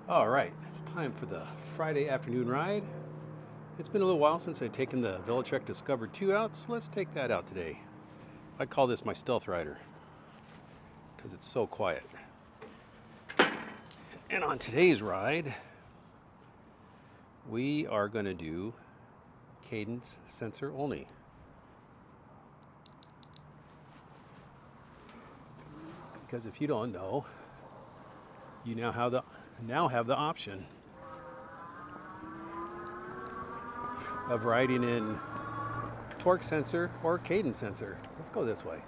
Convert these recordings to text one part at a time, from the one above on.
All right, it's time for the Friday afternoon ride. It's been a little while since I've taken the Velotric Dsicover 2 out, so let's take that out today. I call this my stealth rider because it's so quiet. And on today's ride, we are going to do cadence sensor only. Because if you don't know, you now have the option of riding in torque sensor or cadence sensor. Let's go this way.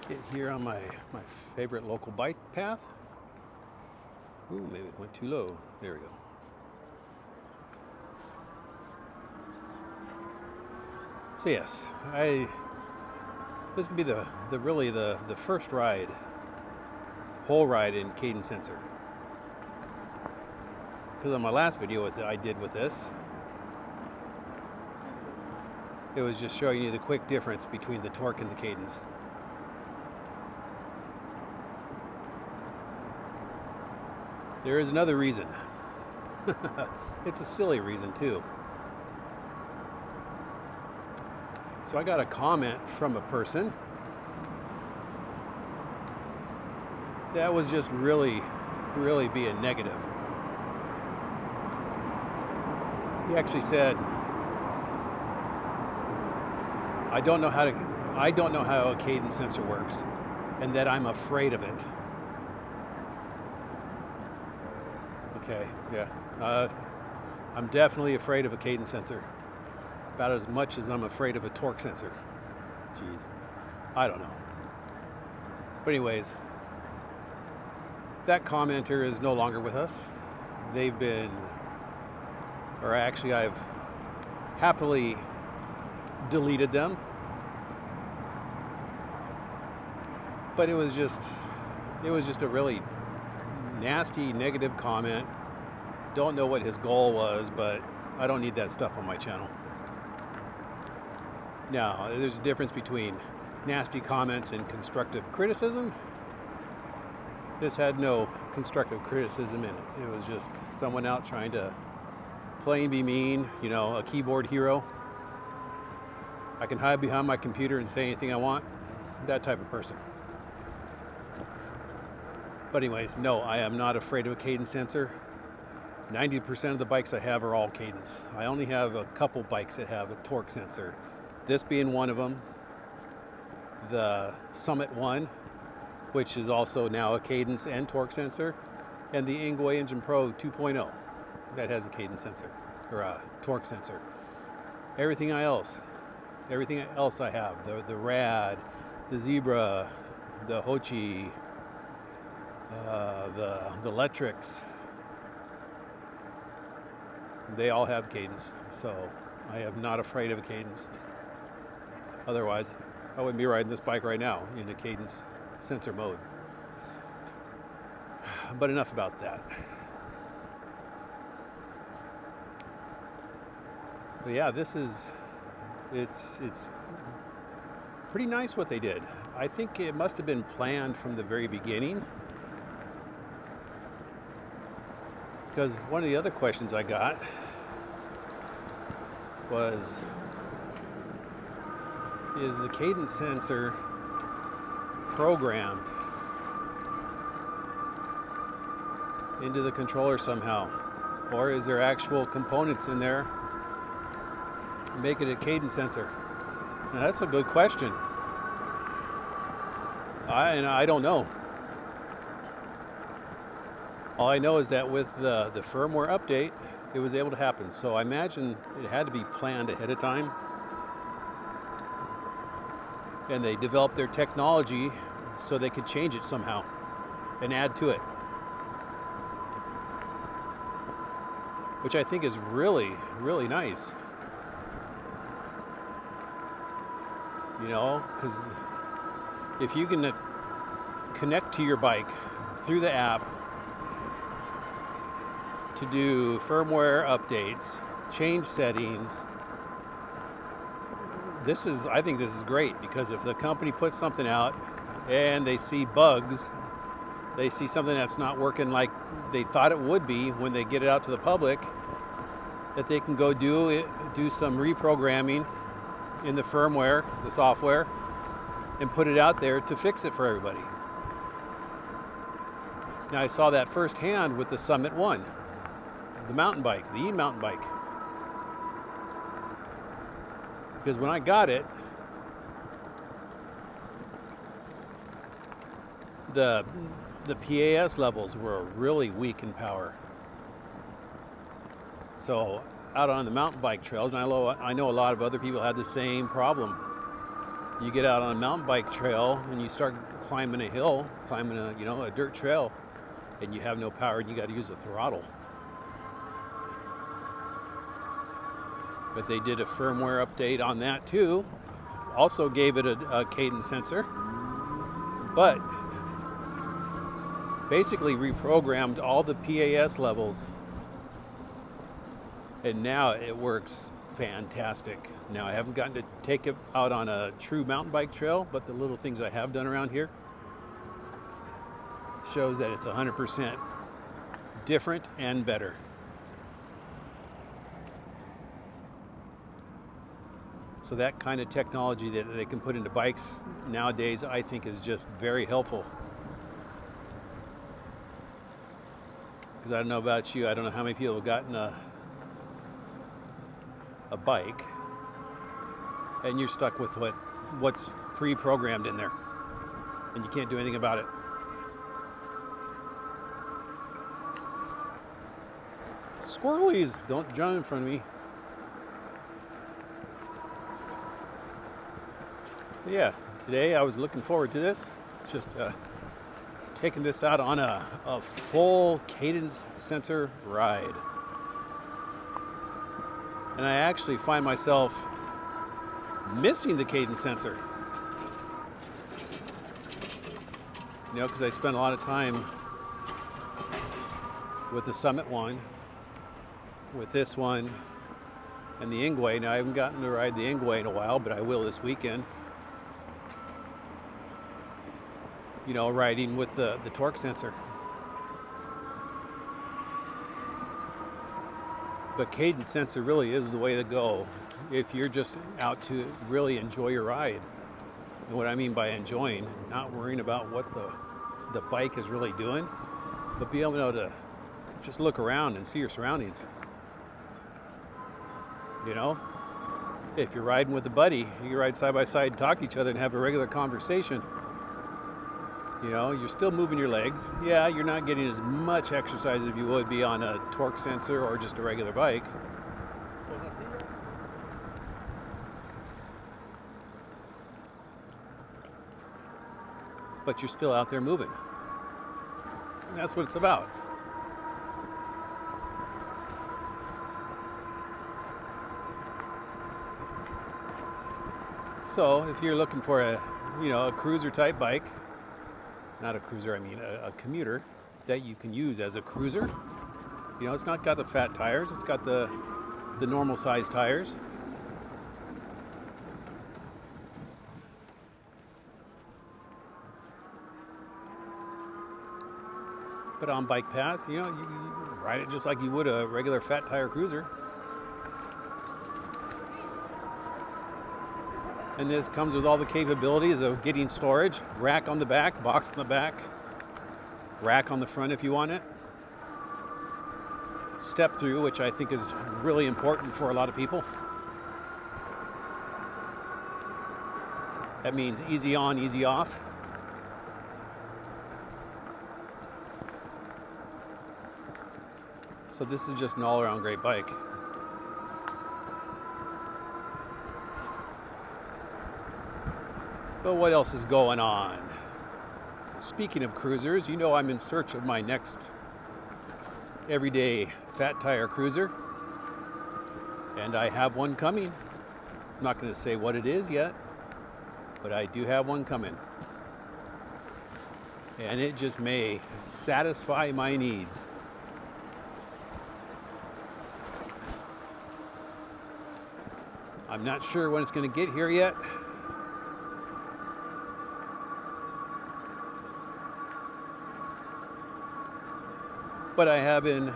Get here on my favorite local bike path. Ooh, maybe it went too low. There we go. So yes, this could be the first whole ride in cadence sensor. Because on my last video that I did with this, it was just showing you the quick difference between the torque and the cadence. There is another reason. It's a silly reason too. So I got a comment from a person that was just really being negative. He actually said, I don't know how a cadence sensor works, and that I'm afraid of it. Okay, yeah. I'm definitely afraid of a cadence sensor. About as much as I'm afraid of a torque sensor. Jeez. I don't know. But anyways, that commenter is no longer with us. I've happily deleted them. But it was just a really nasty, negative comment. Don't know what his goal was, but I don't need that stuff on my channel. Now, there's a difference between nasty comments and constructive criticism. This had no constructive criticism in it. It was just someone out trying to play and be mean, a keyboard hero. I can hide behind my computer and say anything I want. That type of person. But anyways, no, I am not afraid of a cadence sensor. 90% of the bikes I have are all cadence. I only have a couple bikes that have a torque sensor. This being one of them, the Summit 1, which is also now a cadence and torque sensor, and the Ingwe Engine Pro 2.0 that has a cadence sensor or a torque sensor. Everything else I have, the Rad, the Zebra, the Hochi, the Lectrics, they all have cadence. So I am not afraid of a cadence. Otherwise, I wouldn't be riding this bike right now in a cadence sensor mode. But enough about that. But yeah, it's pretty nice what they did. I think it must have been planned from the very beginning. Because one of the other questions I got was, is the cadence sensor programmed into the controller somehow? Or is there actual components in there to make it a cadence sensor? Now, that's a good question. I don't know. All I know is that with the firmware update, it was able to happen. So I imagine it had to be planned ahead of time. And they developed their technology so they could change it somehow and add to it. Which I think is really nice. Because if you can connect to your bike through the app to do firmware updates change settings. I think this is great, because if the company puts something out and they see bugs, they see something that's not working like they thought it would be when they get it out to the public, that they can go do some reprogramming in the firmware, the software, and put it out there to fix it for everybody. Now, I saw that firsthand with the Summit 1, the mountain bike, the e-mountain bike. Because when I got it, the PAS levels were really weak in power. So out on the mountain bike trails, and I know a lot of other people had the same problem. You get out on a mountain bike trail and you start climbing a hill, climbing a dirt trail, and you have no power and you got to use a throttle. But they did a firmware update on that too. Also gave it a cadence sensor, but basically reprogrammed all the PAS levels, and now it works fantastic. Now, I haven't gotten to take it out on a true mountain bike trail, but the little things I have done around here shows that it's 100% different and better. So that kind of technology that they can put into bikes nowadays, I think, is just very helpful. Because I don't know about you, I don't know how many people have gotten a bike and you're stuck with what's pre-programmed in there and you can't do anything about it. Squirrelies, don't jump in front of me. Yeah, today I was looking forward to this, just taking this out on a full cadence sensor ride. And I actually find myself missing the cadence sensor. Because I spent a lot of time with the Summit 1, with this one, and the Ingwe. Now, I haven't gotten to ride the Ingwe in a while, but I will this weekend. Riding with the torque sensor. But cadence sensor really is the way to go if you're just out to really enjoy your ride. And what I mean by enjoying, not worrying about what the bike is really doing, but be able to just look around and see your surroundings. If you're riding with a buddy, you ride side by side and talk to each other and have a regular conversation. You're still moving your legs. Yeah, you're not getting as much exercise as you would be on a torque sensor or just a regular bike. But you're still out there moving. And that's what it's about. So if you're looking for a cruiser type bike, not a cruiser, I mean a commuter that you can use as a cruiser. It's not got the fat tires, it's got the normal size tires. But on bike paths, you ride it just like you would a regular fat tire cruiser. And this comes with all the capabilities of getting storage, rack on the back, box on the back, rack on the front if you want it. Step through, which I think is really important for a lot of people. That means easy on, easy off. So this is just an all-around great bike. But what else is going on? Speaking of cruisers, I'm in search of my next everyday fat tire cruiser. And I have one coming. I'm not going to say what it is yet, but I do have one coming. And it just may satisfy my needs. I'm not sure when it's going to get here yet. But I have been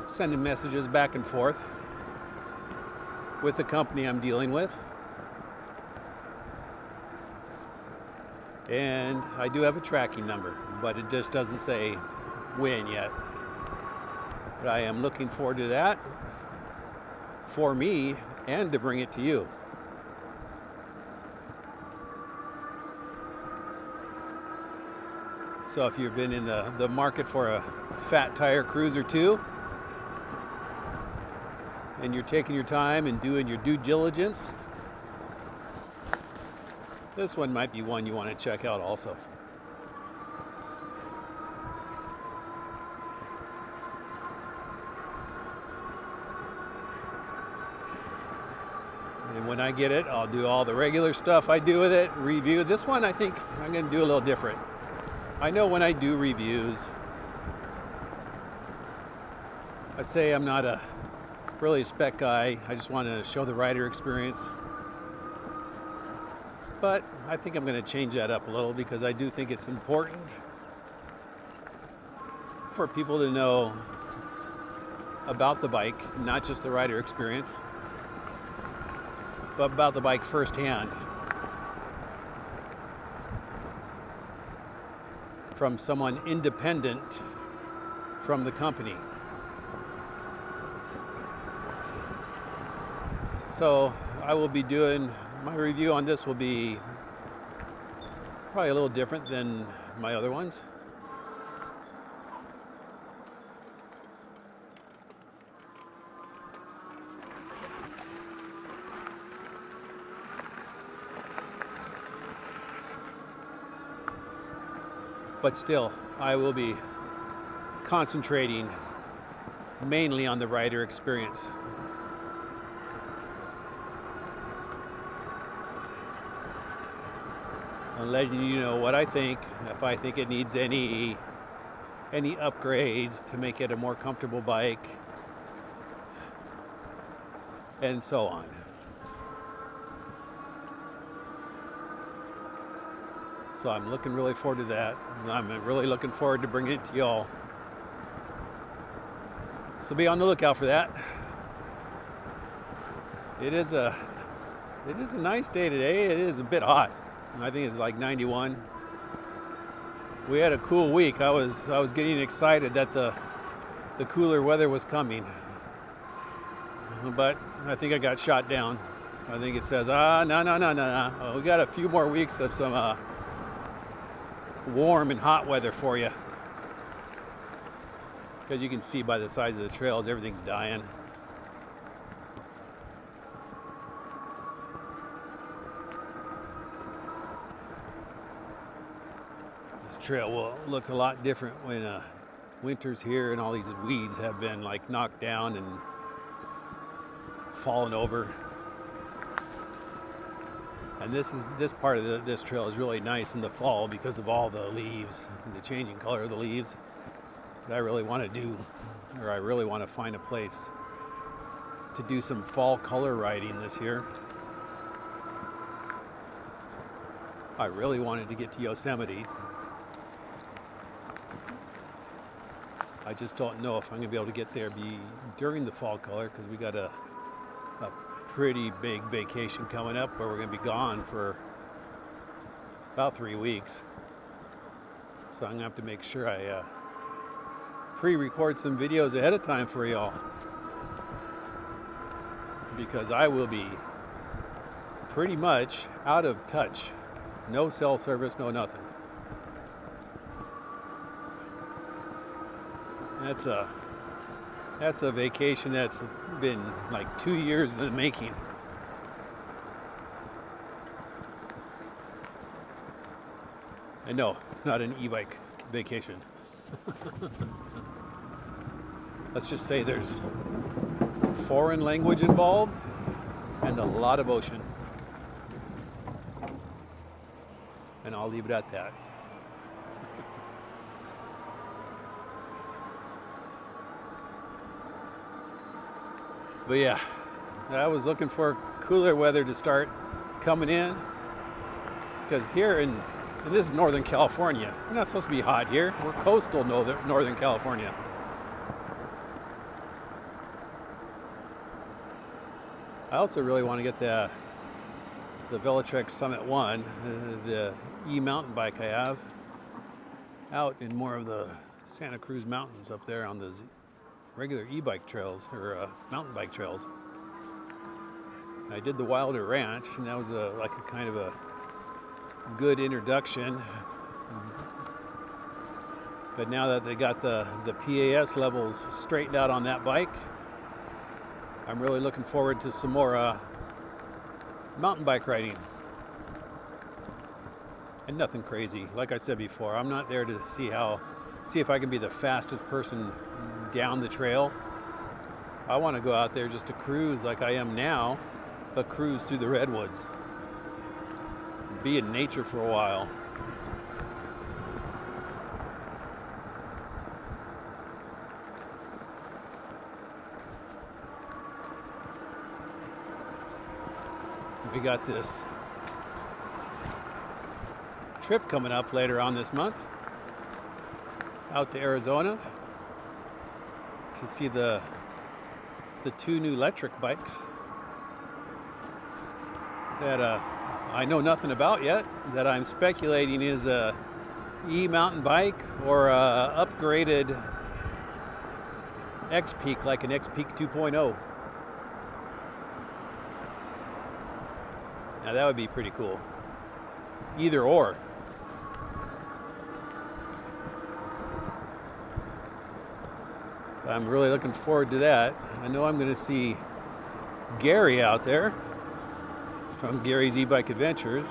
sending messages back and forth with the company I'm dealing with. And I do have a tracking number, but it just doesn't say when yet. But I am looking forward to that for me and to bring it to you. So if you've been in the market for a fat tire cruiser too, and you're taking your time and doing your due diligence, this one might be one you want to check out also. And when I get it, I'll do all the regular stuff I do with it, review. This one I think I'm going to do a little different. I know when I do reviews, I say I'm not really a spec guy. I just want to show the rider experience. But I think I'm going to change that up a little because I do think it's important for people to know about the bike, not just the rider experience, but about the bike firsthand. From someone independent from the company. So I will be doing, my review on this will be probably a little different than my other ones. But still, I will be concentrating mainly on the rider experience. And letting you know what I think, if I think it needs any upgrades to make it a more comfortable bike, and so on. So I'm looking really forward to that. I'm really looking forward to bringing it to y'all. So be on the lookout for that. It is a nice day today. It is a bit hot. I think it's like 91. We had a cool week. I was getting excited that the cooler weather was coming. But I think I got shot down. I think it says, no. We got a few more weeks of some warm and hot weather for you. As you can see by the size of the trails, everything's dying. This trail will look a lot different when winter's here and all these weeds have been like knocked down and fallen over. And this part of this trail is really nice in the fall because of all the leaves and the changing color of the leaves. But I really want to find a place to do some fall color riding this year. I really wanted to get to Yosemite. I just don't know if I'm going to be able to get there during the fall color because we got a pretty big vacation coming up where we're going to be gone for about 3 weeks. So I'm going to have to make sure I pre-record some videos ahead of time for y'all, because I will be pretty much out of touch. No cell service, no nothing. That's a vacation that's been like 2 years in the making. And no, it's not an e-bike vacation. Let's just say there's foreign language involved and a lot of ocean. And I'll leave it at that. But yeah, I was looking for cooler weather to start coming in, because here in this is Northern California. We're not supposed to be hot here. We're coastal Northern California. I also really want to get the Velotric Summit 1, the e-mountain bike I have, out in more of the Santa Cruz Mountains up there on the regular e-bike trails, or mountain bike trails. I did the Wilder Ranch, and that was like a kind of a good introduction. But now that they got the PAS levels straightened out on that bike, I'm really looking forward to some more mountain bike riding. And nothing crazy. Like I said before, I'm not there to see if I can be the fastest person down the trail. I want to go out there just to cruise like I am now, but cruise through the redwoods. Be in nature for a while. We got this trip coming up later on this month out to Arizona to see the two new Lectric bikes that I know nothing about yet, that I'm speculating is a e-mountain bike or a upgraded XPeak, like an XPeak 2.0. Now that would be pretty cool. Either or. I'm really looking forward to that. I know I'm going to see Gary out there from Gary's E-Bike Adventures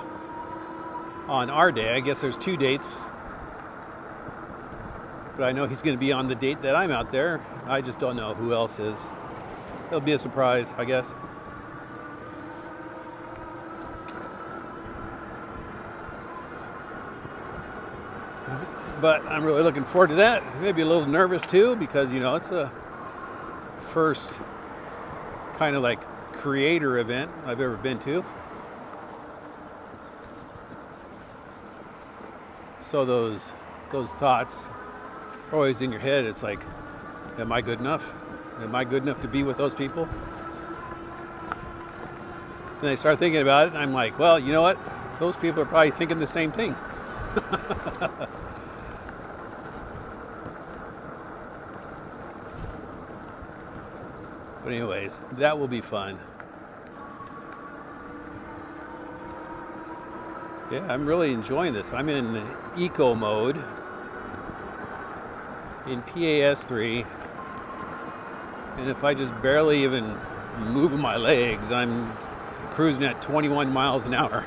on our day. I guess there's 2 dates, but I know he's going to be on the date that I'm out there. I just don't know who else is. It'll be a surprise, I guess. But I'm really looking forward to that. Maybe a little nervous too, because you know it's a first kind of like creator event I've ever been to. So those thoughts are always in your head. It's like, am I good enough? Am I good enough to be with those people? And I start thinking about it, and I'm like, well, you know what? Those people are probably thinking the same thing. But anyways, that will be fun. Yeah, I'm really enjoying this. I'm in eco mode in PAS 3, and if I just barely even move my legs, I'm cruising at 21 miles an hour,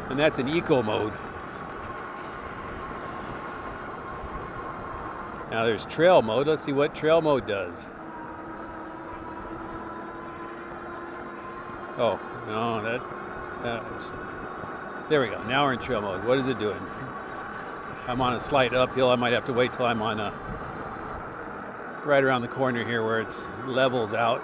and that's in eco mode. Now there's trail mode. Let's see what trail mode does. Oh, no, there we go. Now we're in trail mode. What is it doing? I'm on a slight uphill. I might have to wait till I'm on right around the corner here where it's levels out.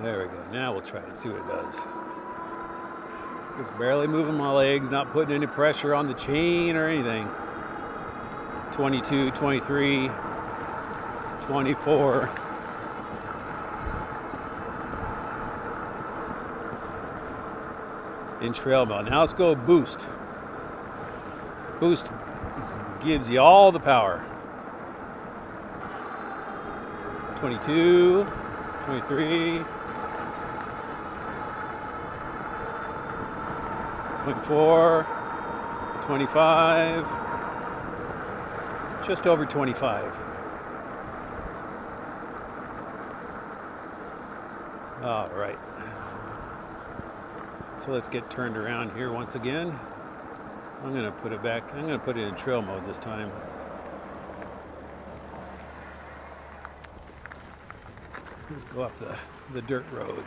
There we go. Now we'll try and see what it does. Just barely moving my legs, not putting any pressure on the chain or anything. 22, 23, 24. In trail mode. Now let's go boost. Boost gives you all the power. 22, 23. 24, 25, just over 25. All right. So let's get turned around here once again. I'm going to put it back. I'm going to put it in trail mode this time. Let's go up the dirt road.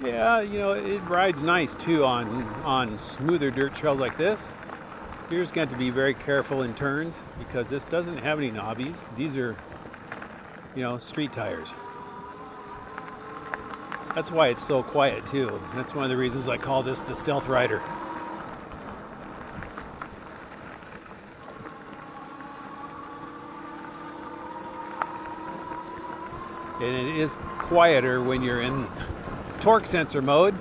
Yeah, you know, it rides nice too on smoother dirt trails like this. You're just going to have to be very careful in turns because this doesn't have any knobbies. These are, you know, street tires. That's why it's so quiet too. That's one of the reasons I call this the stealth rider. And it is quieter when you're in torque sensor mode.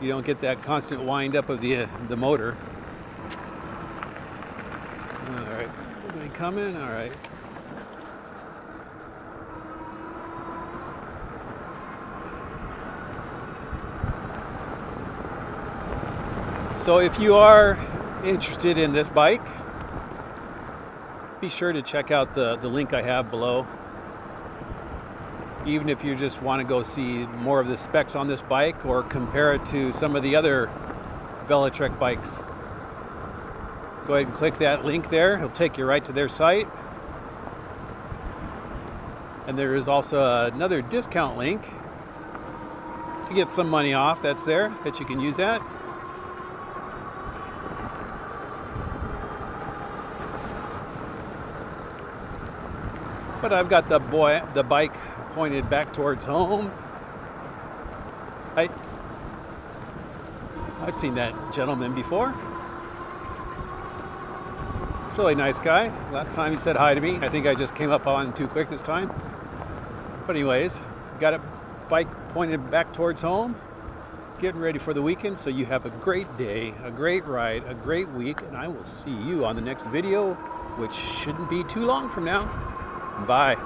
You don't get that constant wind up of the motor. All right, anybody coming? All right. So if you are interested in this bike, be sure to check out the link I have below. Even if you just want to go see more of the specs on this bike or compare it to some of the other Velotric bikes, go ahead and click that link there. It'll take you right to their site. And there is also another discount link to get some money off that's there that you can use at. But I've got the bike pointed back towards home. I've seen that gentleman before. He's a really nice guy. Last time he said hi to me. I think I just came up on too quick this time. But anyways, got a bike pointed back towards home. Getting ready for the weekend, so you have a great day, a great ride, a great week, and I will see you on the next video, which shouldn't be too long from now. Bye.